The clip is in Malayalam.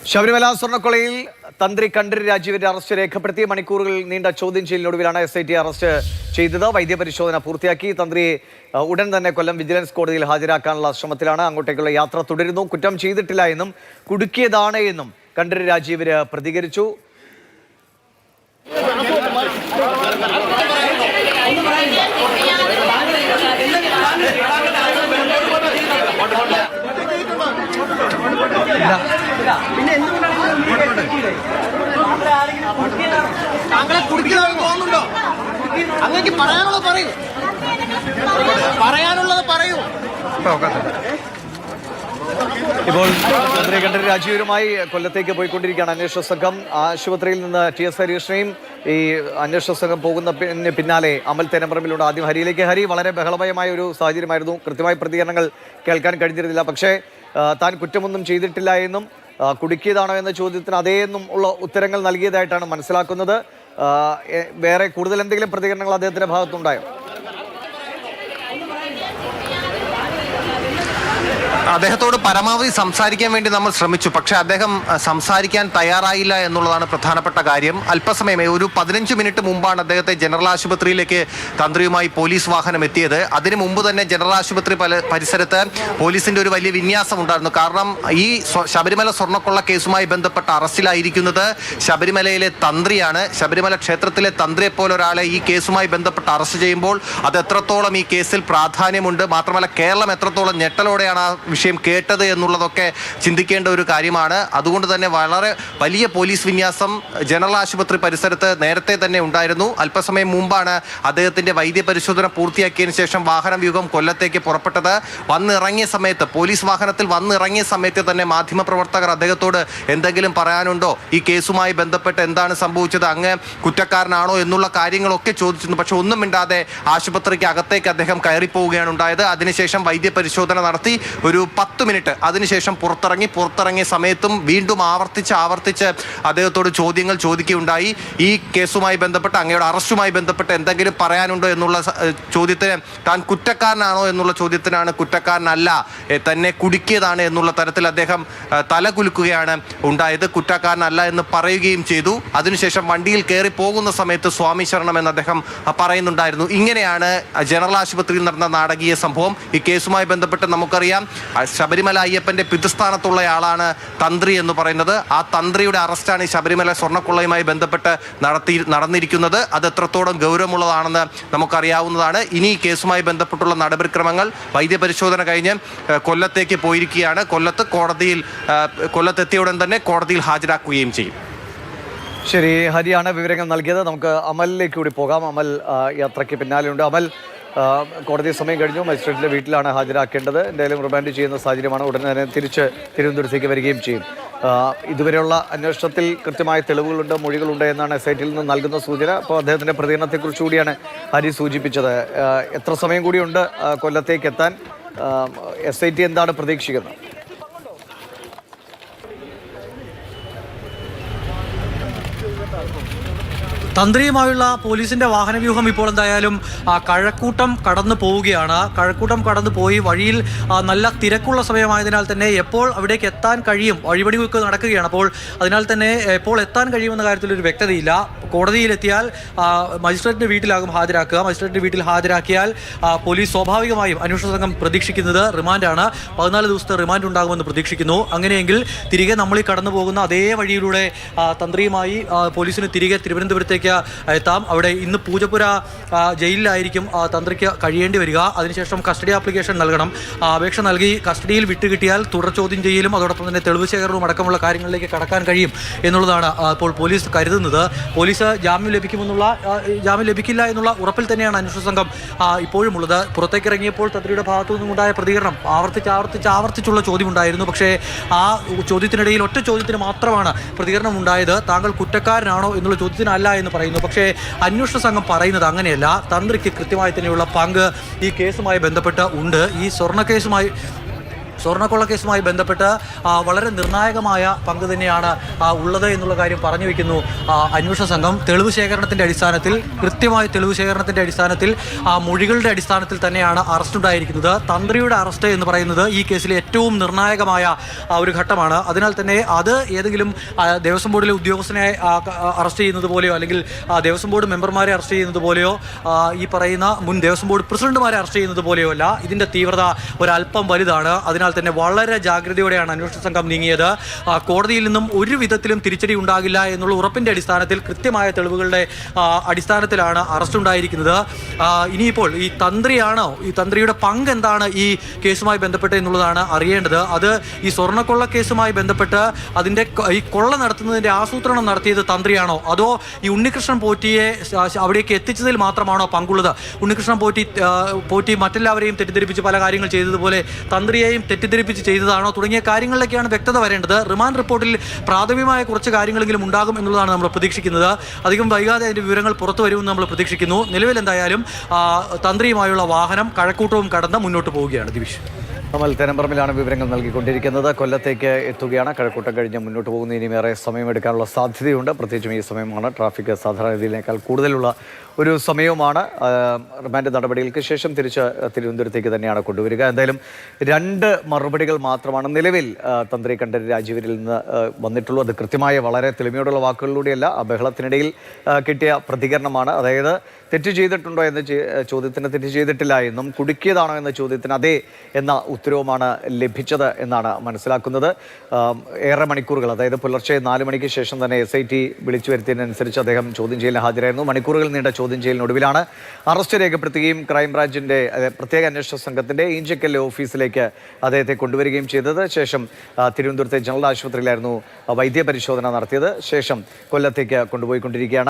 ശബരിമല സ്വർണ്ണക്കൊലയിൽ തന്ത്രി കണ്ഠരര് രാജീവന്റെ അറസ്റ്റ് രേഖപ്പെടുത്തിയ മണിക്കൂറുകൾ നീണ്ട ചോദ്യം ചെയ്യലിനൊടുവിലാണ് SIT അറസ്റ്റ് ചെയ്തത്. വൈദ്യപരിശോധന പൂർത്തിയാക്കി. തന്ത്രിയെ ഉടൻ തന്നെ കൊല്ലം വിജിലൻസ് കോടതിയിൽ ഹാജരാക്കാനുള്ള ശ്രമത്തിലാണ്. അങ്ങോട്ടേക്കുള്ള യാത്ര തുടരുന്നു. കുറ്റം ചെയ്തിട്ടില്ല എന്നും കുടുക്കിയതാണ് എന്നും കണ്ഠരര് രാജീവര് പ്രതികരിച്ചു. താങ്കളെ കുടിക്കണമെന്ന് തോന്നുന്നുണ്ടോ? അങ്ങേക്ക് പറയാനുള്ളത് പറയൂ, പറയാനുള്ളത് പറയൂ. ഇപ്പോൾ തന്ത്രി കണ്ഠരര് രാജീവരുമായി കൊല്ലത്തേക്ക് പോയിക്കൊണ്ടിരിക്കുകയാണ് അന്വേഷണ സംഘം. ആശുപത്രിയിൽ നിന്ന് TS ഹരീഷിനെയും ഈ അന്വേഷണ സംഘം പോകുന്ന പിന്നാലെ അമൽ തേനമ്പറമ്പിലൂടെ ആദ്യം ഹരിയിലേക്ക്. ഹരി, വളരെ ബഹളമയമായ ഒരു സാഹചര്യമായിരുന്നു. കൃത്യമായ പ്രതികരണങ്ങൾ കേൾക്കാൻ കഴിഞ്ഞിരുന്നില്ല. പക്ഷേ താൻ കുറ്റമൊന്നും ചെയ്തിട്ടില്ല എന്നും കുടുക്കിയതാണോ എന്ന ചോദ്യത്തിന് അതേ എന്നും ഉള്ള ഉത്തരങ്ങൾ നൽകിയതായിട്ടാണ് മനസ്സിലാക്കുന്നത്. വേറെ കൂടുതൽ എന്തെങ്കിലും പ്രതികരണങ്ങൾ അദ്ദേഹത്തിന്റെ ഭാഗത്തുണ്ടായോ? അദ്ദേഹത്തോട് പരമാവധി സംസാരിക്കാൻ വേണ്ടി നമ്മൾ ശ്രമിച്ചു. പക്ഷെ അദ്ദേഹം സംസാരിക്കാൻ തയ്യാറായില്ല എന്നുള്ളതാണ് പ്രധാനപ്പെട്ട കാര്യം. അല്പസമയം ഒരു 15 മിനിറ്റ് മുമ്പാണ് അദ്ദേഹത്തെ ജനറൽ ആശുപത്രിയിലേക്ക് തന്ത്രിയുമായി പോലീസ് വാഹനം എത്തിയത്. അതിനു മുമ്പ് തന്നെ ജനറൽ ആശുപത്രി പരിസരത്ത് പോലീസിന്റെ ഒരു വലിയ വിന്യാസം ഉണ്ടായിരുന്നു. കാരണം ഈ ശബരിമല സ്വർണ്ണക്കൊള്ള കേസുമായി ബന്ധപ്പെട്ട അറസ്റ്റിലായിരിക്കുന്നത് ശബരിമലയിലെ തന്ത്രിയാണ്. ശബരിമല ക്ഷേത്രത്തിലെ തന്ത്രിയെ പോലെ ഒരാളെ ഈ കേസുമായി ബന്ധപ്പെട്ട് അറസ്റ്റ് ചെയ്യുമ്പോൾ അത് എത്രത്തോളം ഈ കേസിൽ പ്രാധാന്യമുണ്ട്, മാത്രമല്ല കേരളം എത്രത്തോളം ഞെട്ടലോടെയാണ് ആ വിഷയം കേട്ടത് എന്നുള്ളതൊക്കെ ചിന്തിക്കേണ്ട ഒരു കാര്യമാണ്. അതുകൊണ്ട് തന്നെ വളരെ വലിയ പോലീസ് വിന്യാസം ജനറൽ ആശുപത്രി പരിസരത്ത് നേരത്തെ തന്നെ ഉണ്ടായിരുന്നു. അല്പസമയം മുമ്പാണ് അദ്ദേഹത്തിന്റെ വൈദ്യപരിശോധന പൂർത്തിയാക്കിയതിനു ശേഷം വാഹനവ്യൂഹം കൊല്ലത്തേക്ക് പുറപ്പെട്ടത്. വന്നിറങ്ങിയ സമയത്ത്, പോലീസ് വാഹനത്തിൽ വന്നിറങ്ങിയ സമയത്ത് തന്നെ മാധ്യമപ്രവർത്തകർ അദ്ദേഹത്തോട് എന്തെങ്കിലും പറയാനുണ്ടോ, ഈ കേസുമായി ബന്ധപ്പെട്ട് എന്താണ് സംഭവിച്ചത്, അങ്ങ് കുറ്റക്കാരനാണോ എന്നുള്ള കാര്യങ്ങളൊക്കെ ചോദിച്ചിരുന്നു. പക്ഷെ ഒന്നും മിണ്ടാതെ ആശുപത്രിക്ക് അകത്തേക്ക് അദ്ദേഹം കയറിപ്പോവുകയാണ് ഉണ്ടായത്. അതിനുശേഷം വൈദ്യപരിശോധന നടത്തി ഒരു 10 മിനിറ്റ് അതിനുശേഷം പുറത്തിറങ്ങിയ സമയത്തും വീണ്ടും ആവർത്തിച്ച് അദ്ദേഹത്തോട് ചോദ്യങ്ങൾ ചോദിക്കുകയുണ്ടായി. ഈ കേസുമായി ബന്ധപ്പെട്ട്, അങ്ങയുടെ അറസ്റ്റുമായി ബന്ധപ്പെട്ട് എന്തെങ്കിലും പറയാനുണ്ടോ എന്നുള്ള ചോദ്യത്തിന്, താൻ കുറ്റക്കാരനാണോ എന്നുള്ള ചോദ്യത്തിനാണ് കുറ്റക്കാരനല്ല, തന്നെ കുടുക്കിയതാണ് എന്നുള്ള തരത്തിൽ അദ്ദേഹം തല കുലുക്കുകയാണ് ഉണ്ടായത്. കുറ്റക്കാരനല്ല എന്ന് പറയുകയും ചെയ്തു. അതിനുശേഷം വണ്ടിയിൽ കയറി പോകുന്ന സമയത്ത് സ്വാമി ശരണം എന്ന് അദ്ദേഹം പറയുന്നുണ്ടായിരുന്നു. ഇങ്ങനെയാണ് ജനറൽ ആശുപത്രിയിൽ നടന്ന നാടകീയ സംഭവം. ഈ കേസുമായി ബന്ധപ്പെട്ട് നമുക്കറിയാം, ശബരിമല അയ്യപ്പന്റെ പിതൃസ്ഥാനത്തുള്ള ആളാണ് തന്ത്രി എന്ന് പറയുന്നത്. ആ തന്ത്രിയുടെ അറസ്റ്റാണ് ഈ ശബരിമല സ്വർണ്ണക്കൊള്ളയുമായി ബന്ധപ്പെട്ട് നടന്നിരിക്കുന്നത്. അത് എത്രത്തോളം ഗൗരവമുള്ളതാണെന്ന് നമുക്കറിയാവുന്നതാണ്. ഇനി ഈ കേസുമായി ബന്ധപ്പെട്ടുള്ള നടപടിക്രമങ്ങൾ വൈദ്യപരിശോധന കഴിഞ്ഞ് കൊല്ലത്തേക്ക് പോയിരിക്കുകയാണ്. കൊല്ലത്തെത്തിയ ഉടൻ തന്നെ കോടതിയിൽ ഹാജരാക്കുകയും ചെയ്യും. ശരി, ഹരിയാണ് വിവരങ്ങൾ നൽകിയത്. നമുക്ക് അമലിലേക്ക് കൂടി പോകാം. അമൽ യാത്രയ്ക്ക് പിന്നാലെയുണ്ട്. അമൽ, കോടതി സമയം കഴിഞ്ഞു. മജിസ്ട്രേറ്റിന്റെ വീട്ടിലാണ് ഹാജരാക്കേണ്ടത്. എന്തായാലും റിമാൻഡ് ചെയ്യുന്ന സാഹചര്യമാണ്. ഉടൻ തന്നെ തിരിച്ച് തിരുവനന്തപുരത്തേക്ക് വരികയും ചെയ്യും. ഇതുവരെയുള്ള അന്വേഷണത്തിൽ കൃത്യമായ തെളിവുകളുണ്ട്, മൊഴികളുണ്ട് എന്നാണ് SIT നിന്ന് നൽകുന്ന സൂചന. അപ്പോൾ അദ്ദേഹത്തിന്റെ പ്രതികരണത്തെക്കുറിച്ച് കൂടിയാണ് ഹരി സൂചിപ്പിച്ചത്. എത്ര സമയം കൂടിയുണ്ട് കൊല്ലത്തേക്ക് എത്താൻ? SIT എന്താണ് പ്രതീക്ഷിക്കുന്നത്? തന്ത്രിയുമായുള്ള പോലീസിന്റെ വാഹനവ്യൂഹം ഇപ്പോൾ എന്തായാലും കഴക്കൂട്ടം കടന്നു പോവുകയാണ്. കഴക്കൂട്ടം കടന്നു പോയി വഴിയിൽ നല്ല തിരക്കുള്ള സമയമായതിനാൽ തന്നെ എപ്പോൾ അവിടേക്ക് എത്താൻ കഴിയും, വഴിപണിയൊക്കെ നടക്കുകയാണ്. അപ്പോൾ അതിനാൽ തന്നെ എപ്പോൾ എത്താൻ കഴിയുമെന്ന കാര്യത്തിൽ ഒരു വ്യക്തതയില്ല. കോടതിയിലെത്തിയാൽ മജിസ്ട്രേറ്റിന്റെ വീട്ടിലാകും ഹാജരാക്കുക. മജിസ്ട്രേറ്റിന്റെ വീട്ടിൽ ഹാജരാക്കിയാൽ പോലീസ് സ്വാഭാവികമായും അന്വേഷണ സംഘം പ്രതീക്ഷിക്കുന്നത് റിമാൻഡാണ്. 14 ദിവസത്തെ റിമാൻഡ് ഉണ്ടാകുമെന്ന് പ്രതീക്ഷിക്കുന്നു. അങ്ങനെയെങ്കിൽ തിരികെ നമ്മൾ ഈ കടന്നു പോകുന്ന അതേ വഴിയിലൂടെ തന്ത്രിയുമായി പോലീസിന് തിരികെ തിരുവനന്തപുരത്തേക്ക് എത്താം. അവിടെ ഇന്ന് പൂജപ്പുര ജയിലിലായിരിക്കും തന്ത്രിക്ക് കഴിയേണ്ടി വരിക. അതിനുശേഷം കസ്റ്റഡി ആപ്ലിക്കേഷൻ നൽകണം. അപേക്ഷ നൽകി കസ്റ്റഡിയിൽ വിട്ടുകിട്ടിയാൽ തുടർ ചോദ്യം ചെയ്യലും അതോടൊപ്പം തന്നെ തെളിവ് ശേഖരണവും അടക്കമുള്ള കാര്യങ്ങളിലേക്ക് കടക്കാൻ കഴിയും എന്നുള്ളതാണ് ഇപ്പോൾ പോലീസ് കരുതുന്നത്. പോലീസ് ജാമ്യം ലഭിക്കില്ല എന്നുള്ള ഉറപ്പിൽ തന്നെയാണ് അന്വേഷണ സംഘം ഇപ്പോഴും ഉള്ളത്. പുറത്തേക്ക് ഇറങ്ങിയപ്പോൾ തന്ത്രിയുടെ ഭാഗത്തു നിന്നുണ്ടായ പ്രതികരണം ആവർത്തിച്ചുള്ള ചോദ്യമുണ്ടായിരുന്നു. പക്ഷേ ആ ചോദ്യത്തിനിടയിൽ ഒറ്റ ചോദ്യത്തിന് മാത്രമാണ് പ്രതികരണം ഉണ്ടായത്. താങ്കൾ കുറ്റക്കാരനാണോ എന്നുള്ള ചോദ്യത്തിനല്ല എന്ന് പറയുന്നു. പക്ഷേ അന്വേഷണ സംഘം പറയുന്നത് അങ്ങനെയല്ല. തന്ത്രിക്ക് കൃത്യമായി തന്നെയുള്ള പങ്ക് ഈ കേസുമായി ബന്ധപ്പെട്ട് ഉണ്ട്. ഈ സ്വർണ്ണ കേസുമായി സ്വർണ്ണക്കൊള്ള കേസുമായി ബന്ധപ്പെട്ട് വളരെ നിർണായകമായ പങ്ക് തന്നെയാണ് ഉള്ളത് എന്നുള്ള കാര്യം പറഞ്ഞു വെക്കുന്നു അന്വേഷണ സംഘം. തെളിവ് ശേഖരണത്തിൻ്റെ അടിസ്ഥാനത്തിൽ, കൃത്യമായ തെളിവ് ശേഖരണത്തിൻ്റെ അടിസ്ഥാനത്തിൽ, മൊഴികളുടെ അടിസ്ഥാനത്തിൽ തന്നെയാണ് അറസ്റ്റ് ഉണ്ടായിരിക്കുന്നത്. തന്ത്രിയുടെ അറസ്റ്റ് എന്ന് പറയുന്നത് ഈ കേസിലെ ഏറ്റവും നിർണായകമായ ഒരു ഘട്ടമാണ്. അതിനാൽ തന്നെ അത് ഏതെങ്കിലും ദേവസ്വം ബോർഡിലെ ഉദ്യോഗസ്ഥനെ അറസ്റ്റ് ചെയ്യുന്നത് പോലെയോ അല്ലെങ്കിൽ ദേവസ്വം ബോർഡ് മെമ്പർമാരെ അറസ്റ്റ് ചെയ്യുന്നത് പോലെയോ ഈ പറയുന്ന മുൻ ദേവസ്വം ബോർഡ് പ്രസിഡന്റുമാരെ അറസ്റ്റ് ചെയ്യുന്നത് പോലെയോ അല്ല. ഇതിൻ്റെ തീവ്രത ഒരല്പം വലുതാണ്. അതിനാൽ തന്നെ വളരെ ജാഗ്രതയോടെയാണ് അന്വേഷണ സംഘം നീങ്ങിയത്. കോടതിയിൽ നിന്നും ഒരു വിധത്തിലും തിരിച്ചടി ഉണ്ടാകില്ല എന്നുള്ള ഉറപ്പിൻ്റെ അടിസ്ഥാനത്തിൽ, കൃത്യമായ തെളിവുകളുടെ അടിസ്ഥാനത്തിലാണ് അറസ്റ്റ് ഉണ്ടായിരിക്കുന്നത്. ഇനിയിപ്പോൾ ഈ തന്ത്രിയുടെ പങ്ക് എന്താണ് ഈ കേസുമായി ബന്ധപ്പെട്ട് എന്നുള്ളതാണ് അറിയേണ്ടത്. അത് ഈ സ്വർണ്ണക്കൊള്ള കേസുമായി ബന്ധപ്പെട്ട് അതിൻ്റെ ഈ കൊള്ള നടത്തുന്നതിൻ്റെ ആസൂത്രണം നടത്തിയത് തന്ത്രിയാണോ, അതോ ഈ ഉണ്ണികൃഷ്ണൻ പോറ്റിയെ അവിടേക്ക് എത്തിച്ചതിൽ മാത്രമാണോ പങ്കുള്ളത്? ഉണ്ണികൃഷ്ണൻ പോറ്റി മറ്റെല്ലാവരെയും തെറ്റിദ്ധരിപ്പിച്ച് പല കാര്യങ്ങൾ ചെയ്തതുപോലെ തന്ത്രിയെയും തെറ്റിദ്ധരിപ്പിച്ച് ചെയ്തതാണോ തുടങ്ങിയ കാര്യങ്ങളിലേക്കാണ് വ്യക്തത വരേണ്ടത്. റിമാൻഡ് റിപ്പോർട്ടിൽ പ്രാഥമികമായ കുറച്ച് കാര്യങ്ങളെങ്കിലും ഉണ്ടാകും എന്നുള്ളതാണ് നമ്മൾ പ്രതീക്ഷിക്കുന്നത്. അധികം വൈകാതെ അതിൻ്റെ വിവരങ്ങൾ പുറത്തു വരുമെന്ന് നമ്മൾ പ്രതീക്ഷിക്കുന്നു. നിലവിൽ എന്തായാലും തന്ത്രിയുമായുള്ള വാഹനം കഴക്കൂട്ടവും കടന്ന് മുന്നോട്ട് പോവുകയാണ്. ദിവിഷ്, അമൽ തേനമ്പറമ്പിലാണ് വിവരങ്ങൾ നൽകിക്കൊണ്ടിരിക്കുന്നത്. കൊല്ലത്തേക്ക് എത്തുകയാണ്. കഴക്കൂട്ടം കഴിഞ്ഞ് മുന്നോട്ട് പോകുന്ന ഇനിമേറെ സമയമെടുക്കാനുള്ള സാധ്യതയുണ്ട്. പ്രത്യേകിച്ചും ഈ സമയമാണ് ട്രാഫിക് സാധാരണ രീതിയിലേക്കാൾ കൂടുതലുള്ള ഒരു സമയവുമാണ്. റിമാൻഡ് നടപടികൾക്ക് ശേഷം തിരിച്ച് തിരുവനന്തപുരത്തേക്ക് തന്നെയാണ് കൊണ്ടുവരിക. എന്തായാലും 2 മറുപടികൾ മാത്രമാണ് നിലവിൽ തന്ത്രി കണ്ഠരര് രാജീവരിൽ നിന്ന് വന്നിട്ടുള്ളൂ. അത് കൃത്യമായ വളരെ തെളിമയോടുള്ള വാക്കുകളിലൂടെയല്ല, ആ ബഹളത്തിനിടയിൽ കിട്ടിയ പ്രതികരണമാണ്. അതായത് തെറ്റ് ചെയ്തിട്ടുണ്ടോ എന്ന ചോദ്യത്തിന് തെറ്റ് ചെയ്തിട്ടില്ല എന്നും, കുടുക്കിയതാണോ എന്ന ചോദ്യത്തിന് അതെ എന്ന ഉത്തരവുമാണ് ലഭിച്ചത് എന്നാണ് മനസ്സിലാക്കുന്നത്. ഏറെ മണിക്കൂറുകൾ, അതായത് പുലർച്ചെ 4 മണിക്ക് ശേഷം തന്നെ SIT വിളിച്ചു വരുത്തിയതിനനുസരിച്ച് അദ്ദേഹം ചോദ്യം ചെയ്യലിന് ഹാജരായിരുന്നു. മണിക്കൂറുകൾ നീണ്ട ചോദ്യം ചെയ്യലിനൊടുവിലാണ് അറസ്റ്റ് രേഖപ്പെടുത്തുകയും ക്രൈംബ്രാഞ്ചിൻ്റെ പ്രത്യേക അന്വേഷണ സംഘത്തിൻ്റെ ഈഞ്ചക്കൽ ഓഫീസിലേക്ക് അദ്ദേഹത്തെ കൊണ്ടുവരികയും ചെയ്തത്. ശേഷം തിരുവനന്തപുരത്തെ ജനറൽ ആശുപത്രിയിലായിരുന്നു വൈദ്യപരിശോധന നടത്തിയത്. ശേഷം കൊല്ലത്തേക്ക് കൊണ്ടുപോയിക്കൊണ്ടിരിക്കുകയാണ്.